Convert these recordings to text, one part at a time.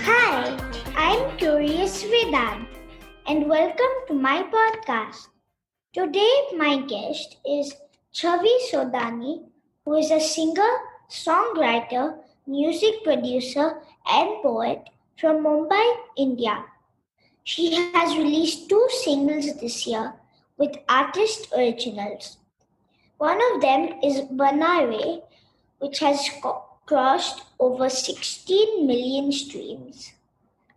Hi, I'm Curious Vedant and welcome to my podcast. Today, my guest is Chhavi Sodhani, who is a singer, songwriter, music producer, and poet from Mumbai, India. She has released 2 singles this year with artist originals. One of them is Banare, which has crossed over 16 million streams.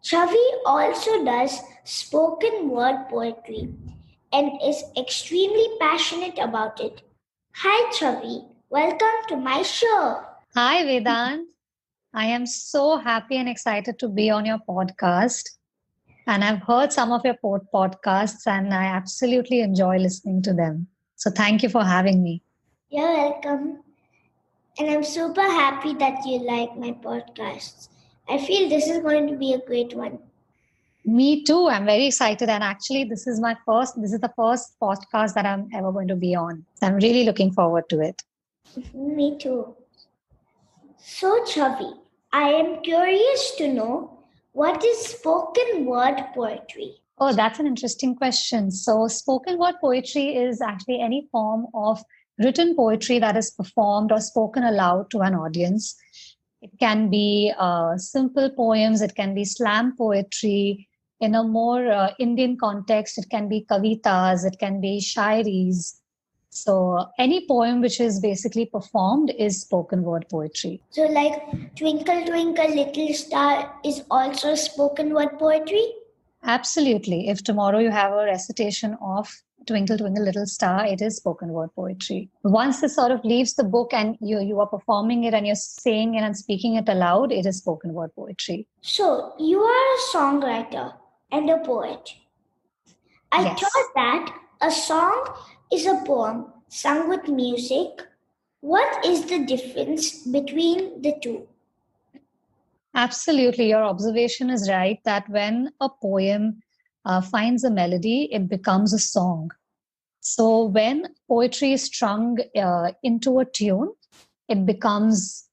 Chhavi also does spoken word poetry and is extremely passionate about it. Hi Chhavi, welcome to my show. Hi, Vedant. I am so happy and excited to be on your podcast. And I've heard some of your podcasts and I absolutely enjoy listening to them. So thank you for having me. You're welcome. And I'm super happy that you like my podcasts. I feel this is going to be a great one. Me too. I'm very excited. And actually, this is the first podcast that I'm ever going to be on. I'm really looking forward to it. Me too. So, Chhavi, I am curious to know, what is spoken word poetry? Oh, that's an interesting question. So, spoken word poetry is actually any form of written poetry that is performed or spoken aloud to an audience. It can be simple poems, it can be slam poetry. In a more Indian context, it can be kavitas, it can be shairis. So any poem which is basically performed is spoken word poetry. So, like Twinkle Twinkle Little Star is also spoken word poetry? Absolutely. If tomorrow you have a recitation of Twinkle Twinkle Little Star, it is spoken word poetry. Once it sort of leaves the book and you are performing it and you're saying it and speaking it aloud, it is spoken word poetry. So, you are a songwriter and a poet. I Yes. thought that a song is a poem sung with music. What is the difference between the two? Absolutely. Your observation is right that when a poem finds a melody, it becomes a song. So when poetry is strung into a tune, it becomes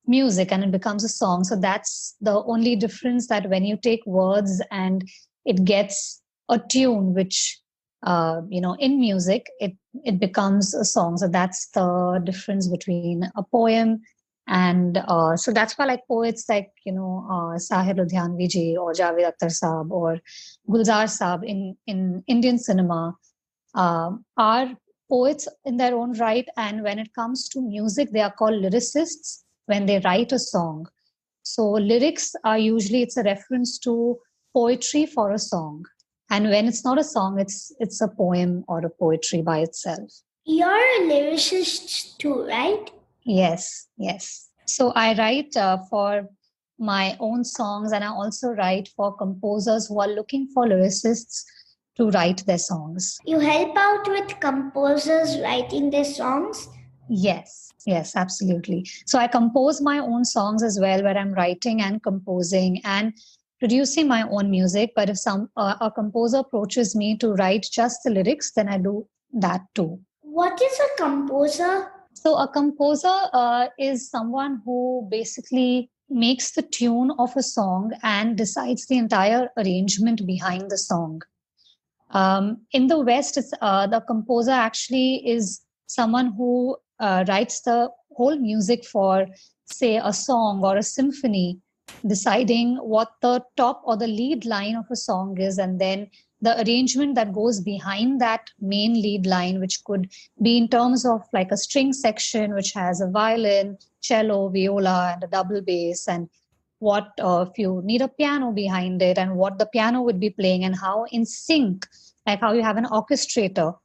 music and it becomes a song. So that's the only difference, that when you take words and it gets a tune, which, in music, it becomes a song. So that's the difference between a poem. And so that's why, like, poets like, Sahir Ludhianvi ji or Javed Akhtar Saab or Gulzar Saab in Indian cinema are poets in their own right. And when it comes to music, they are called lyricists when they write a song. So lyrics are usually, it's a reference to poetry for a song. And when it's not a song, it's a poem or a poetry by itself. You're a lyricist too, right? Yes. So I write for my own songs, and I also write for composers who are looking for lyricists to write their songs. You help out with composers writing their songs? Yes, absolutely. So I compose my own songs as well, where I'm writing and composing and producing my own music. But if a composer approaches me to write just the lyrics, then I do that too. What is a composer? So a composer is someone who basically makes the tune of a song and decides the entire arrangement behind the song. In the West, the composer actually is someone who writes the whole music for, say, a song or a symphony, deciding what the top or the lead line of a song is, and then the arrangement that goes behind that main lead line, which could be in terms of like a string section, which has a violin, cello, viola, and a double bass, and what if you need a piano behind it, and what the piano would be playing, and how in sync, like how you have an orchestrator.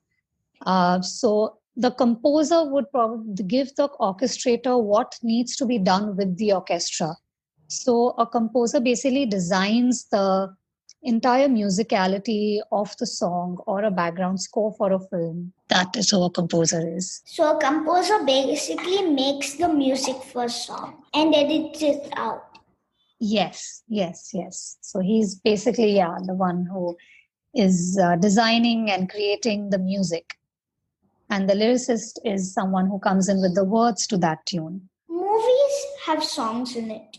So the composer would probably give the orchestrator what needs to be done with the orchestra. So a composer basically designs the entire musicality of the song or a background score for a film. That is who a composer is. So a composer basically makes the music for a song and edits it out. Yes. So he's basically, the one who is designing and creating the music. and the lyricist is someone who comes in with the words to that tune. Movies have songs in it.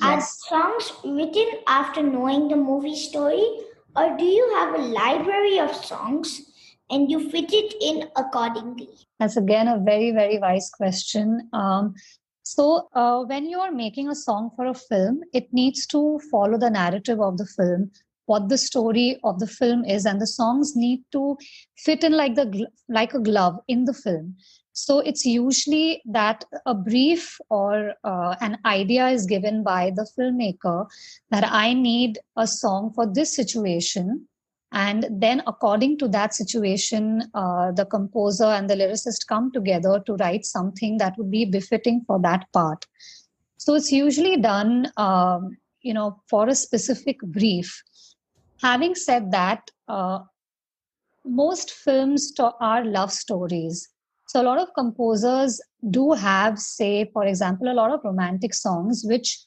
Are Yes. songs written after knowing the movie story, or do you have a library of songs and you fit it in accordingly? That's again a very, very wise question. When you're making a song for a film, it needs to follow the narrative of the film, what the story of the film is, and the songs need to fit in like a glove in the film. So it's usually that a brief or an idea is given by the filmmaker that I need a song for this situation, and then according to that situation, the composer and the lyricist come together to write something that would be befitting for that part. So it's usually done for a specific brief. Having said that, most films are love stories. So a lot of composers do have, say, for example, a lot of romantic songs which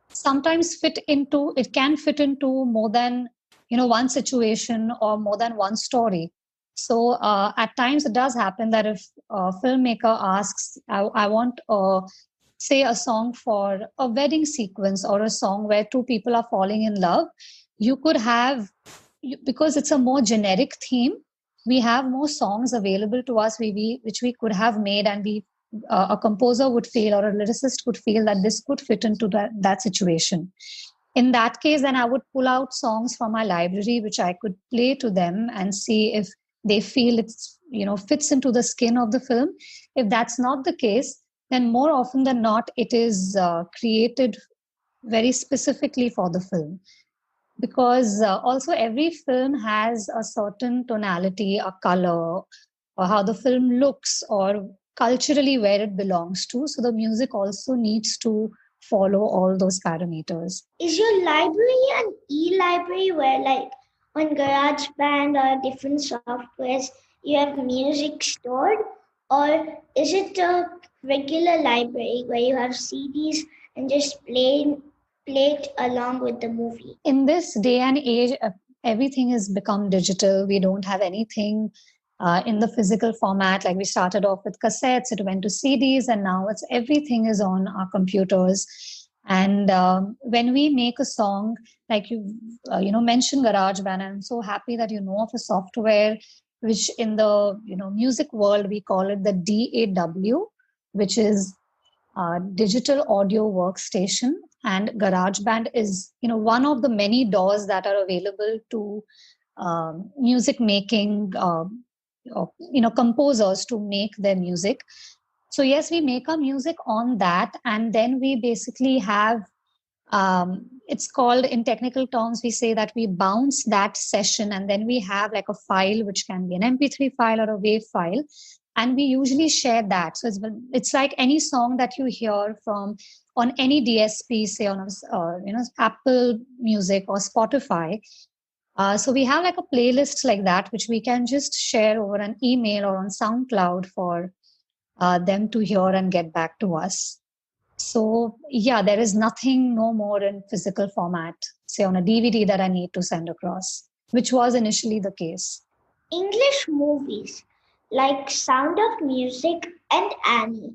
sometimes can fit into more than one situation or more than one story. So at times it does happen that if a filmmaker asks, I want say a song for a wedding sequence or a song where two people are falling in love, you could have, because it's a more generic theme, we have more songs available to us which we could have made, and a composer would feel or a lyricist would feel that this could fit into that situation. In that case, then I would pull out songs from my library which I could play to them and see if they feel it's fits into the skin of the film. If that's not the case, then more often than not it is created very specifically for the film, because also every film has a certain tonality, a color, or how the film looks, or culturally where it belongs to. So the music also needs to follow all those parameters. Is your library an e-library where, like on GarageBand or different softwares, you have music stored, or is it a regular library where you have CDs and just play it along with the movie? In this day and age, everything has become digital. We don't have anything in the physical format. Like we started off with cassettes, it went to CDs, and now everything is on our computers. And when we make a song, like you mentioned GarageBand, I'm so happy that you know of a software which in the music world we call it the DAW, which is digital audio workstation. And GarageBand is one of the many DAWs that are available to music making composers to make their music. So yes, we make our music on that, and then we basically have it's called, in technical terms, we say that we bounce that session, and then we have like a file which can be an MP3 file or a WAV file, and we usually share that. So it's like any song that you hear from on any DSP, say on Apple Music or Spotify. So we have like a playlist like that, which we can just share over an email or on SoundCloud for them to hear and get back to us. So yeah, there is nothing no more in physical format, say on a DVD, that I need to send across, which was initially the case. English movies like Sound of Music and Annie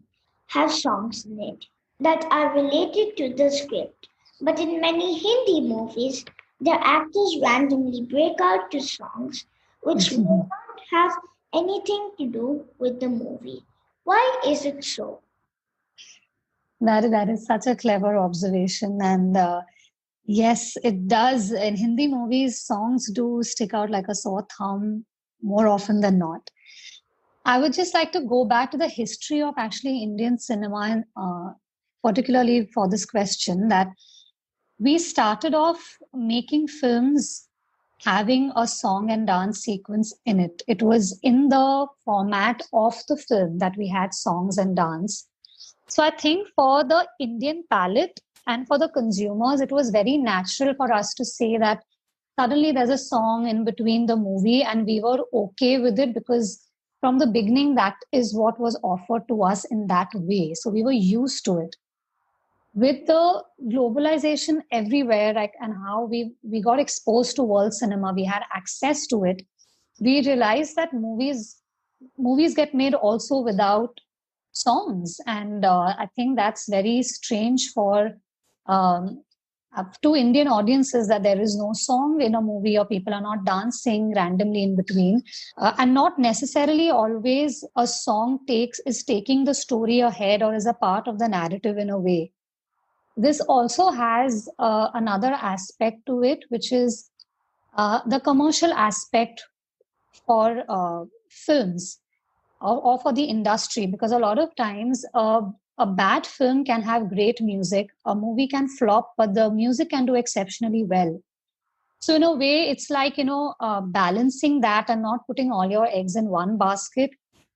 have songs in it that are related to the script. But in many Hindi movies, the actors randomly break out to songs which may not have anything to do with the movie. Why is it so? That is such a clever observation. And yes, it does. In Hindi movies, songs do stick out like a sore thumb more often than not. I would just like to go back to the history of actually Indian cinema, and particularly for this question, that we started off making films having a song and dance sequence in it. It was in the format of the film that we had songs and dance. So I think for the Indian palate and for the consumers, it was very natural for us to say that suddenly there's a song in between the movie, and we were okay with it because from the beginning, that is what was offered to us in that way. So we were used to it. With the globalization everywhere, like, and how we got exposed to world cinema, we had access to it. We realized that movies movies get made also without songs, and I think that's very strange for um, to Indian audiences, that there is no song in a movie or people are not dancing randomly in between. And not necessarily always a song is taking the story ahead or is a part of the narrative in a way. This also has another aspect to it, which is the commercial aspect for films, or for the industry, because a lot of times a bad film can have great music, a movie can flop, but the music can do exceptionally well. So in a way, it's like, balancing that and not putting all your eggs in one basket.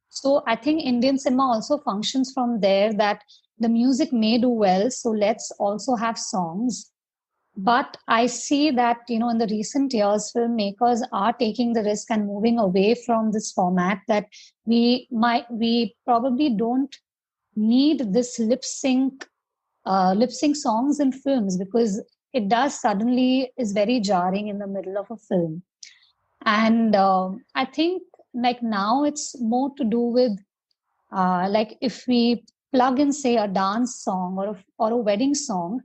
So I think Indian cinema also functions from there, that the music may do well, so let's also have songs. But I see that, in the recent years, filmmakers are taking the risk and moving away from this format, that we probably don't need this lip sync songs in films, because it does suddenly is very jarring in the middle of a film. And I think, like, now it's more to do with like, if we plug in, say, a dance song or a wedding song,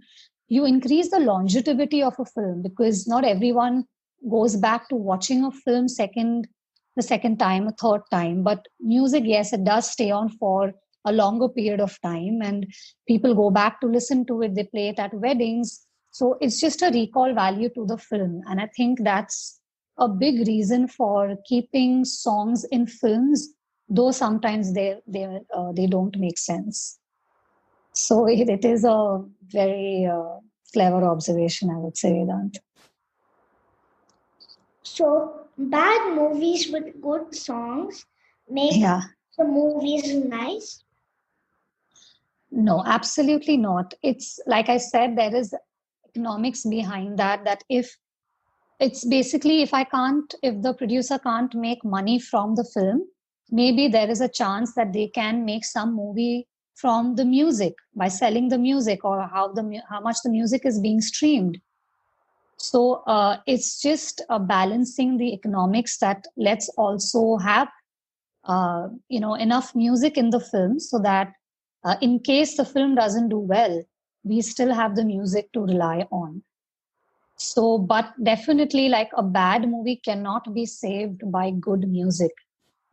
you increase the longevity of a film, because not everyone goes back to watching a film the second time, a third time. But music, yes, it does stay on for a longer period of time, and people go back to listen to it. They play it at weddings. So it's just a recall value to the film. And I think that's a big reason for keeping songs in films, though sometimes they don't make sense. So it is a very clever observation, I would say, Vedant. So, bad movies with good songs make Yeah. the movies nice? No, absolutely not. It's like I said, there is economics behind that. That if it's basically, if the producer can't make money from the film, maybe there is a chance that they can make some movie from the music by selling the music, or how much the music is being streamed. So it's just balancing the economics, that let's also have enough music in the film, so that in case the film doesn't do well, we still have the music to rely on. So, but definitely, like, a bad movie cannot be saved by good music.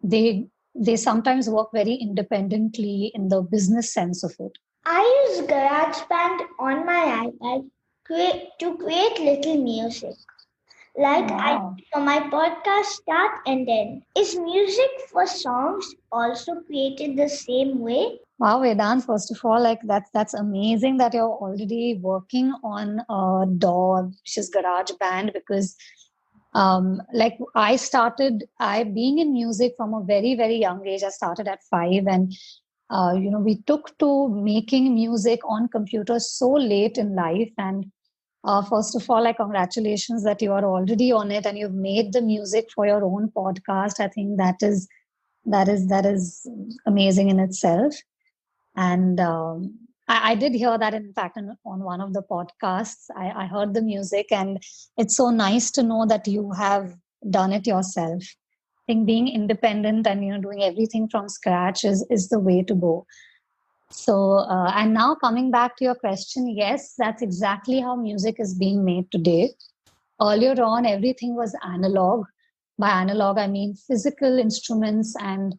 They sometimes work very independently in the business sense of it. I use GarageBand on my iPad to create little music, like I Wow. do for my podcast start and end. Is music for songs also created the same way? Wow, Vedant, first of all, like, that's amazing that you're already working on a DAW, which is Garage Band, because like, I being in music from a very, very young age. I started at 5, and we took to making music on computers so late in life. And first of all, like, congratulations that you are already on it and you've made the music for your own podcast. I think that is amazing in itself. And I did hear that, in fact, on one of the podcasts. I heard the music, and it's so nice to know that you have done it yourself. I think being independent and doing everything from scratch is the way to go. So, and now coming back to your question, yes, that's exactly how music is being made today. Earlier on, everything was analog. By analog, I mean physical instruments, and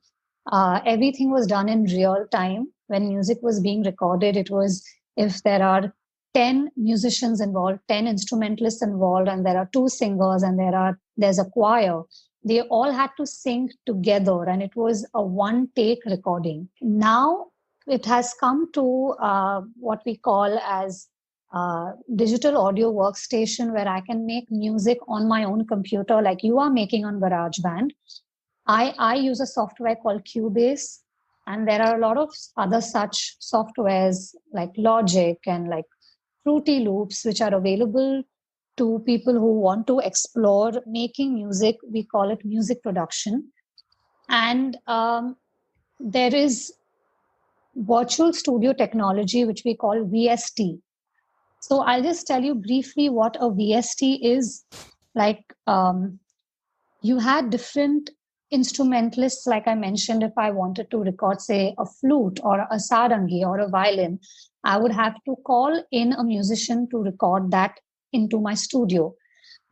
everything was done in real time. When music was being recorded, it was, if there are 10 musicians involved, 10 instrumentalists involved, and there are two singers, and there's a choir, they all had to sing together, and it was a one take recording. Now it has come to what we call as digital audio workstation, where I can make music on my own computer, like you are making on GarageBand. I use a software called Cubase, and there are a lot of other such softwares like Logic and like Fruity Loops, which are available to people who want to explore making music. We call it music production. And there is virtual studio technology, which we call VST. So I'll just tell you briefly what a VST is. Like, you had different instrumentalists, like I mentioned, if I wanted to record, say, a flute or a sarangi or a violin, I would have to call in a musician to record that into my studio.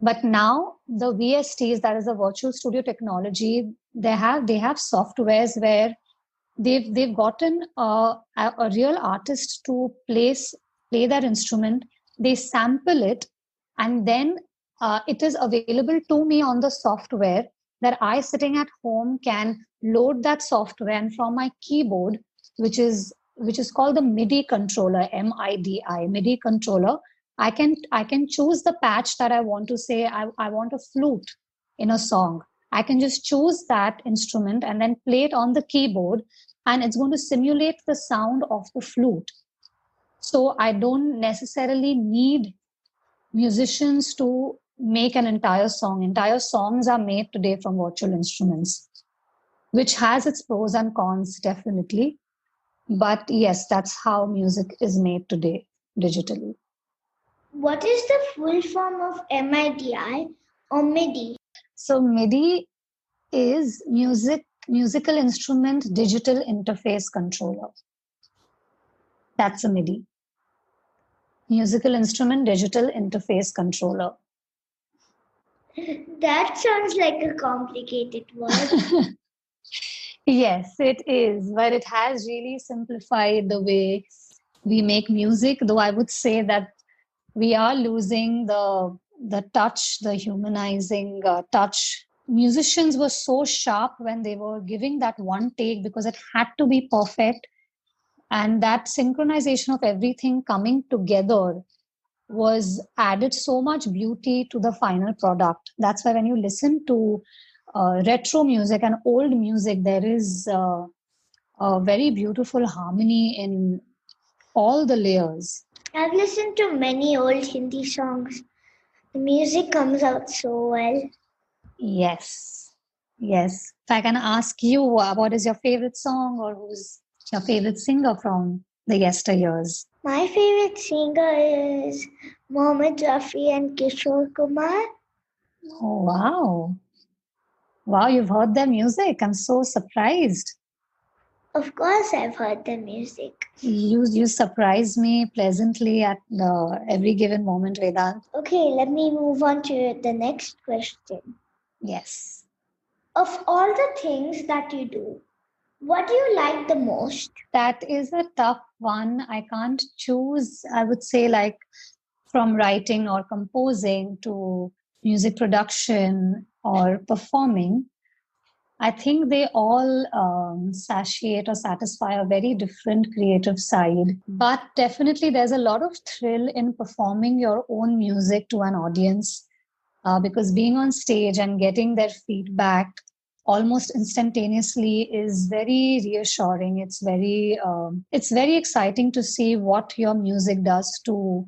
But now the VSTs, that is a virtual studio technology, they have softwares where they've gotten a real artist to play that instrument. They sample it, and then it is available to me on the software, that I, sitting at home, can load that software, and from my keyboard, which is called the MIDI controller, MIDI controller, I can choose the patch that I want to say. I want a flute in a song. I can just choose that instrument and then play it on the keyboard, and it's going to simulate the sound of the flute. So I don't necessarily need musicians to make an entire song. Entire songs are made today from virtual instruments, which has its pros and cons, definitely. But yes, that's how music is made today, digitally. What is the full form of MIDI or MIDI? So MIDI is musical instrument digital interface controller. That's a MIDI. Musical instrument digital interface controller. That sounds like a complicated word. Yes, it is, but it has really simplified the way we make music, though I would say that we are losing the touch, the humanizing touch. Musicians were so sharp when they were giving that one take, because it had to be perfect, and that synchronization of everything coming together was added so much beauty to the final product. That's why when you listen to retro music and old music, there is a very beautiful harmony in all the layers. I've listened to many old Hindi songs. The music comes out so well. Yes. Yes. If I can ask you, what is your favorite song, or who's your favorite singer from the yesteryears? My favorite singer is Mohammed Rafi and Kishore Kumar. Oh, wow. Wow, you've heard their music. I'm so surprised. Of course, I've heard the music. You surprise me pleasantly at every given moment, Vedant. Okay, let me move on to the next question. Yes. Of all the things that you do, what do you like the most? That is a tough one. I can't choose, I would say, like from writing or composing to music production or performing. I think they all satiate or satisfy a very different creative side. But definitely, there's a lot of thrill in performing your own music to an audience, because being on stage and getting their feedback almost instantaneously is very reassuring. It's very exciting to see what your music does to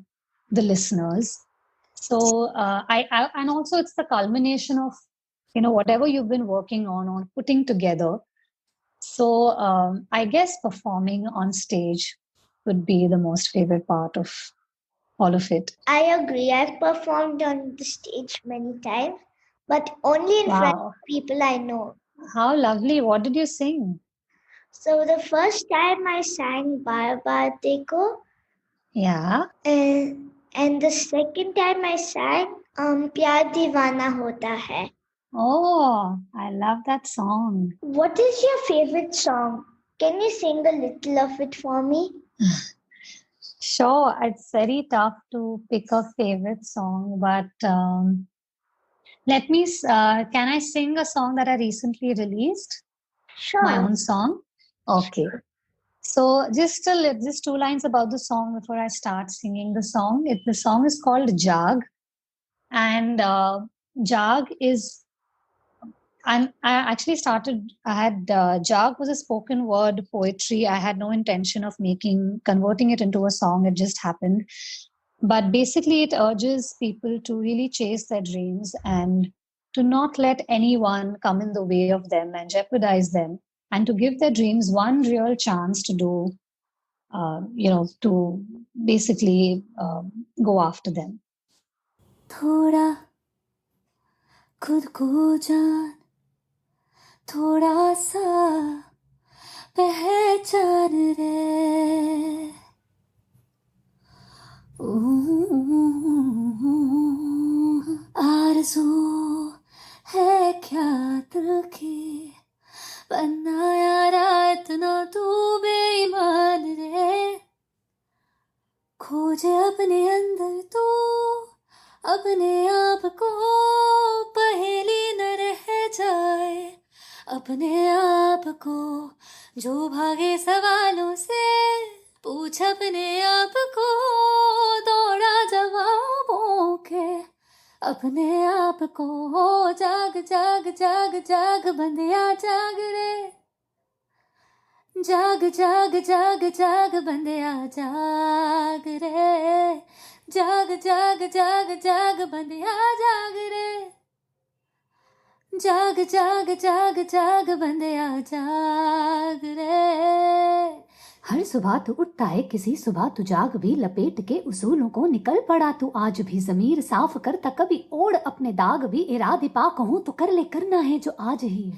the listeners. So I and also it's the culmination of whatever you've been working on putting together. So I guess performing on stage would be the most favorite part of all of it. I agree. I've performed on the stage many times, but only in front Wow, of people I know. how lovely! What did you sing? So the first time I sang Bar Bar Dekho, Yeah. and the second time I sang Pyar Deewana Hota Hai. Oh, I love that song. What is your favorite song? Can you sing a little of it for me? Sure, it's very tough to pick a favorite song, but can I sing a song that I recently released? My Sure. own song? Okay. So just two lines about the song before I start singing the song. The song is called Jag, and Jag is I actually started. I had Jag was a spoken word poetry. I had no intention of converting it into a song. It just happened. But basically, it urges people to really chase their dreams and to not let anyone come in the way of them and jeopardize them, and to give their dreams one real chance to do, to basically go after them. थोड़ा खुद को जान थोड़ा सा पहचान रे आरज़ू है क्या दिल की बनना यारा इतना तू बेईमान रे खोजे अपने अंदर तू अपने आप को पहेली न रह जाए अपने आप को जो भागे सवालों से पूछ अपने आप को दौड़ा जवाबों के अपने आप को जाग जाग जाग जाग बंदिया जाग रे जाग जाग जाग जाग बंदिया जाग रे जाग जाग जाग जाग बंदिया जाग रे जाग जाग जाग जाग बंदिया जाग रे हर सुबह तू उठता है किसी सुबह तू जाग भी लपेट के उसूलों को निकल पड़ा तू आज भी ज़मीर साफ करता कभी ओढ़ अपने दाग भी इरादे पाक हूँ तो कर ले करना है जो आज ही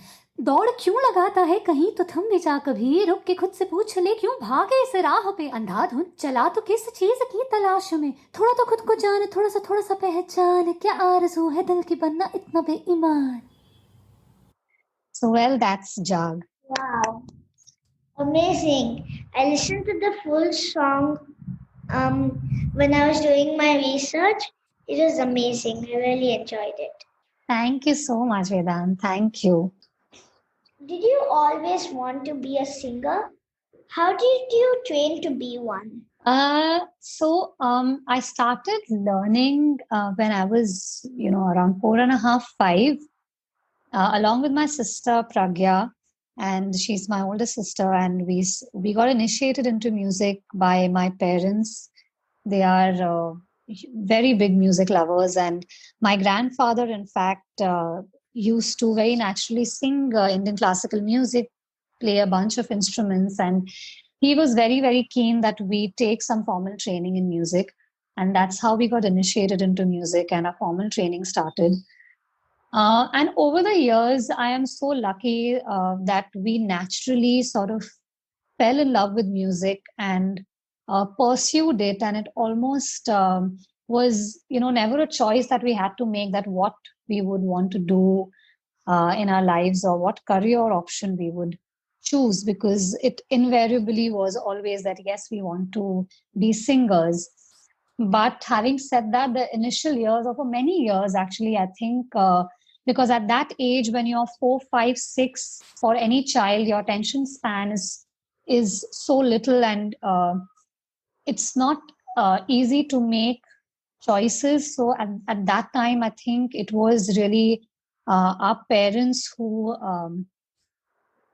दौड़ क्यों लगाता है कहीं तो थम भी जा कभी रुक के खुद से पूछ ले क्यों भागे इस राह पे अंधाधुंध चला तो किस चीज की तलाश में थोड़ा तो खुद को जान थोड़ा सा पहचान क्या आरज़ू है दिल की बनना इतना बेईमान So, well, that's Jag. Wow. Amazing. I listened to the full song when I was doing my research. It was amazing. I really enjoyed it. Thank you so much, Vedant. Thank you. Did you always want to be a singer? How did you train to be one? I started learning when I was, around 4.5, 5, along with my sister Pragya, and she's my older sister, and we got initiated into music by my parents. They are very big music lovers, and my grandfather, in fact, used to very naturally sing Indian classical music, play a bunch of instruments, and he was very, very keen that we take some formal training in music. And that's how we got initiated into music and our formal training started. And over the years, I am so lucky that we naturally sort of fell in love with music and pursued it. And it almost was, never a choice that we had to make that what we would want to do in our lives or what career option we would choose, because it invariably was always that, yes, we want to be singers. But having said that, the initial years, or for many years, actually, I think, because at that age, when you're 4, 5, 6, for any child, your attention span is so little, and it's not easy to make choices. So at that time, I think it was really our parents who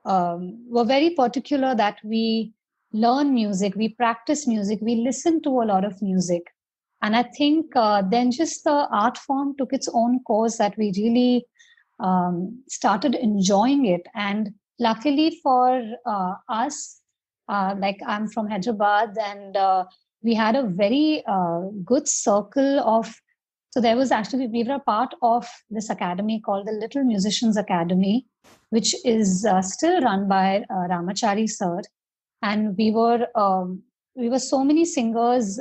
were very particular that we learn music, we practice music, we listen to a lot of music. And I think then just the art form took its own course, that we really started enjoying it. And luckily for us, like I'm from Hyderabad, and we had a very good circle of, so there was actually, we were a part of this academy called the Little Musicians Academy, which is still run by Ramachari sir. And we were so many singers,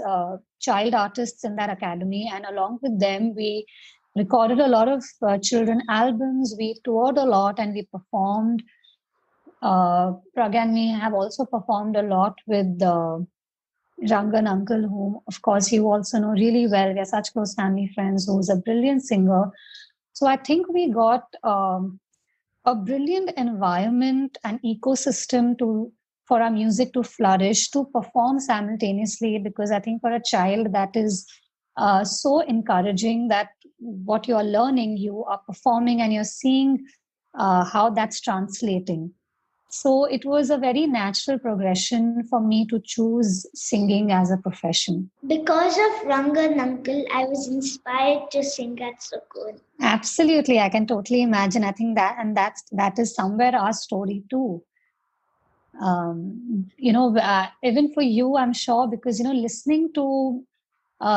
child artists in that academy. And along with them, we recorded a lot of children albums. We toured a lot and we performed. Pragya and me have also performed a lot with Rangan uncle, whom of course you also know really well. We are such close family friends, who's a brilliant singer. So I think we got a brilliant environment and ecosystem for our music to flourish, to perform simultaneously, because I think for a child that is so encouraging, that what you're learning, you are performing and you're seeing how that's translating. So it was a very natural progression for me to choose singing as a profession. Because of Rangan uncle, I was inspired to sing at Sukun. Absolutely, I can totally imagine. I think that is somewhere our story too. Even for you, I'm sure, because listening to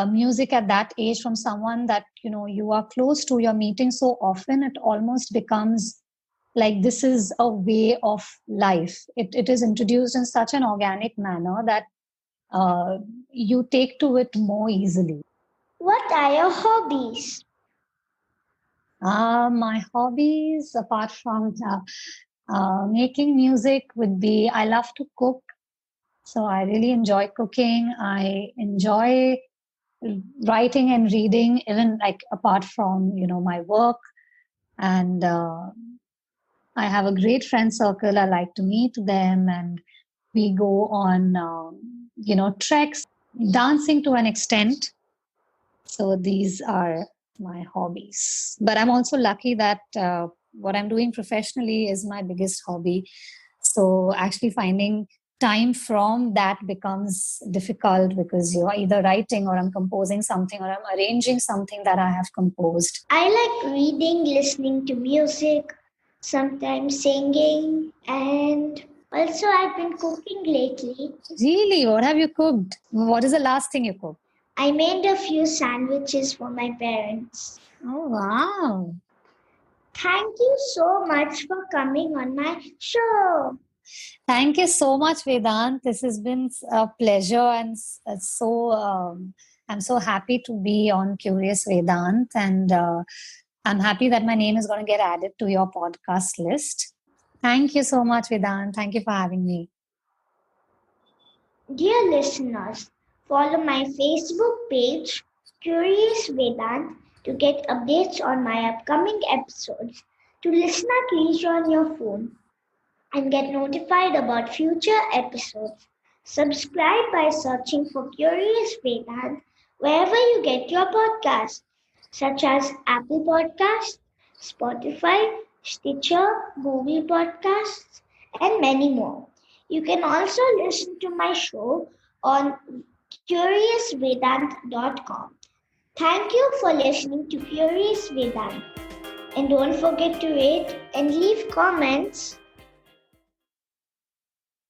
music at that age from someone that you are close to, you're meeting so often, it almost becomes like this is a way of life. It is introduced in such an organic manner that you take to it more easily. What are your hobbies? My hobbies, apart from making music, would be I love to cook. So I really enjoy cooking. I enjoy writing and reading, even like apart from my work. And I have a great friend circle. I like to meet them, and we go on treks, dancing to an extent. So these are my hobbies. But I'm also lucky that what I'm doing professionally is my biggest hobby. So actually finding time from that becomes difficult because you're either writing or I'm composing something or I'm arranging something that I have composed. I like reading, listening to music, sometimes singing, and also I've been cooking lately. Really? What have you cooked? What is the last thing you cooked? I made a few sandwiches for my parents. Oh, wow. Thank you so much for coming on my show. Thank you so much, Vedant. This has been a pleasure, and I'm so happy to be on Curious Vedant, and I'm happy that my name is going to get added to your podcast list. Thank you so much, Vedant. Thank you for having me. Dear listeners, follow my Facebook page, Curious Vedant, to get updates on my upcoming episodes, to listen at leisure on your phone, and get notified about future episodes. Subscribe by searching for Curious Vedant wherever you get your podcasts, such as Apple Podcasts, Spotify, Stitcher, Google Podcasts, and many more. You can also listen to my show on curiousvedant.com. Thank you for listening to Curious Vedant. And don't forget to rate and leave comments.